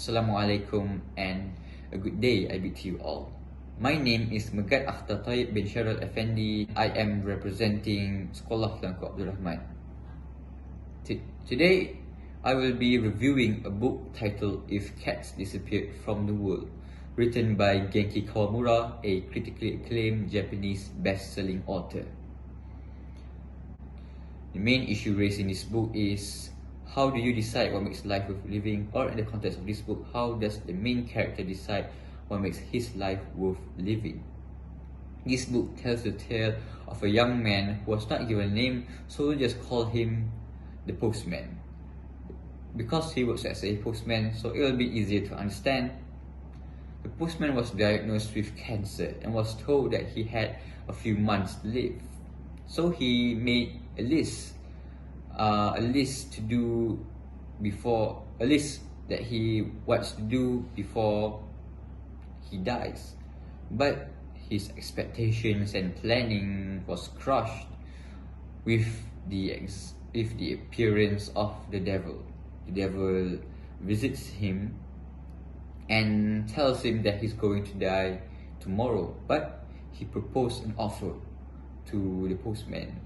Assalamualaikum and a good day I bid to you all. My name is Megat Aqhttar Tayyib bin Shahrul Affendi. I am representing Sekolah Langkuk Abdul Rahman. Today, I will be reviewing a book titled If Cats Disappeared from the World, written by Genki Kawamura, a critically acclaimed Japanese best-selling author. The main issue raised in this book is how do you decide what makes life worth living, or in the context of this book, how does the main character decide what makes his life worth living? This book tells the tale of a young man who was not given a name, so we'll just call him the postman. Because he works as a postman, so it will be easier to understand. The postman was diagnosed with cancer and was told that he had a few months to live. So he made a list that he wants to do before he dies. But his expectations and planning was crushed with the appearance of the devil. The devil visits him and tells him that he's going to die tomorrow, but he proposed an offer to the postman.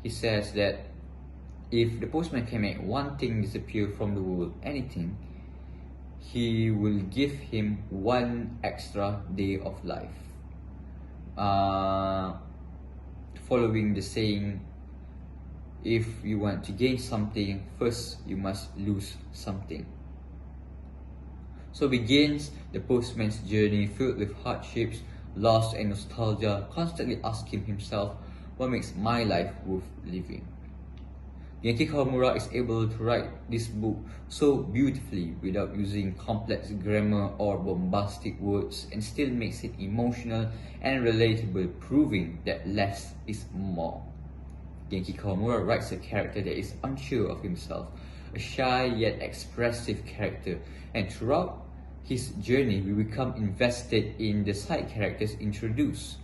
He says that if the postman can make one thing disappear from the world, anything, he will give him one extra day of life. Following the saying, if you want to gain something, first you must lose something. So begins the postman's journey filled with hardships, loss and nostalgia, constantly asking himself, what makes my life worth living? Genki Kawamura is able to write this book so beautifully without using complex grammar or bombastic words, and still makes it emotional and relatable, proving that less is more. Genki Kawamura writes a character that is unsure of himself, a shy yet expressive character, and throughout his journey we become invested in the side characters introduced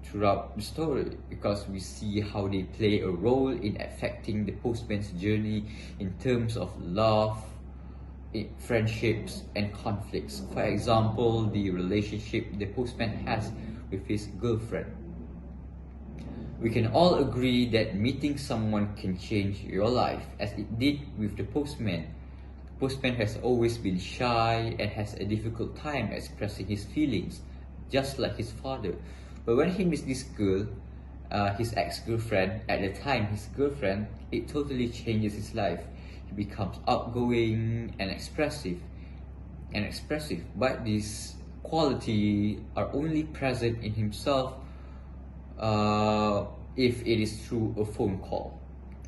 throughout the story, because we see how they play a role in affecting the postman's journey in terms of love, friendships and conflicts. For example, the relationship the postman has with his girlfriend. We can all agree that meeting someone can change your life, as it did with the postman. The postman has always been shy and has a difficult time expressing his feelings, just like his father. But when he meets this girl, his ex-girlfriend, at the time his girlfriend, it totally changes his life. He becomes outgoing and expressive. But these qualities are only present in himself if it is through a phone call.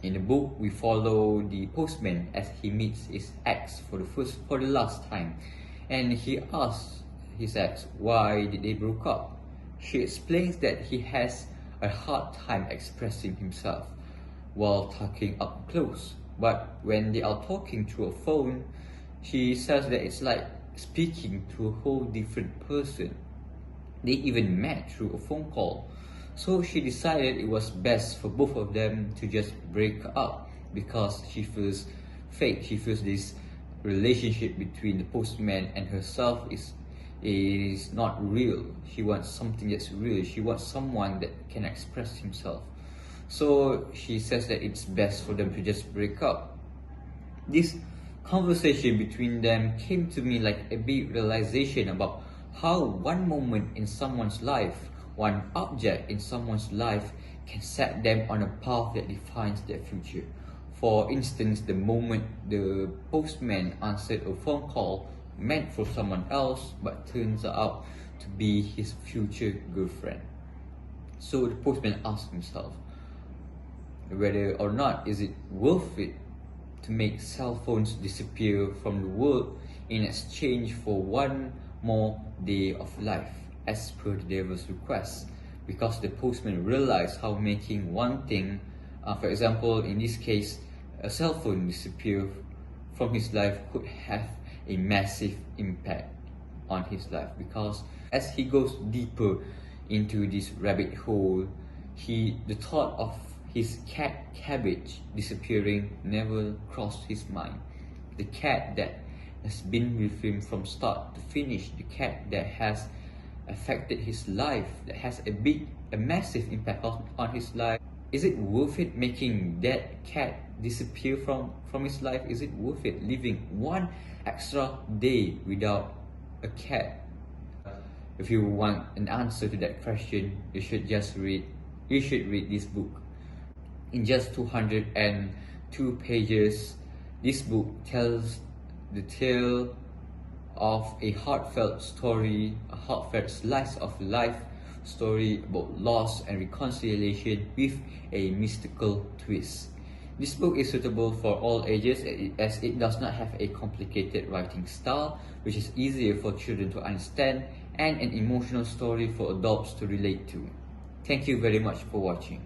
In the book, we follow the postman as he meets his ex for the last time, and he asks his ex why did they broke up. She explains that he has a hard time expressing himself while talking up close, but when they are talking through a phone, she says that it's like speaking to a whole different person. They even met through a phone call. So she decided it was best for both of them to just break up, because she feels fake. She feels this relationship between the postman and herself is not real. She wants something that's real. She wants someone that can express himself. So she says that it's best for them to just break up. This conversation between them came to me like a big realization about how one moment in someone's life, one object in someone's life, can set them on a path that defines their future. For instance, the moment the postman answered a phone call meant for someone else, but turns out to be his future girlfriend. So the postman asked himself whether or not is it worth it to make cell phones disappear from the world in exchange for one more day of life, as per the devil's request. Because the postman realized how making one thing, for example in this case a cell phone, disappear from his life could have a massive impact on his life. Because as he goes deeper into this rabbit hole, the thought of his cat Cabbage disappearing never crossed his mind. The cat that has been with him from start to finish, the cat that has affected his life, that has a massive impact on his life. Is it worth it making that cat disappear from his life? Is it worth it living one extra day without a cat? If you want an answer to that question, you should read this book. In just 202 pages, this book tells the tale of a heartfelt story, a heartfelt slice of life story about loss and reconciliation with a mystical twist. This book is suitable for all ages as it does not have a complicated writing style, which is easier for children to understand, and an emotional story for adults to relate to. Thank you very much for watching.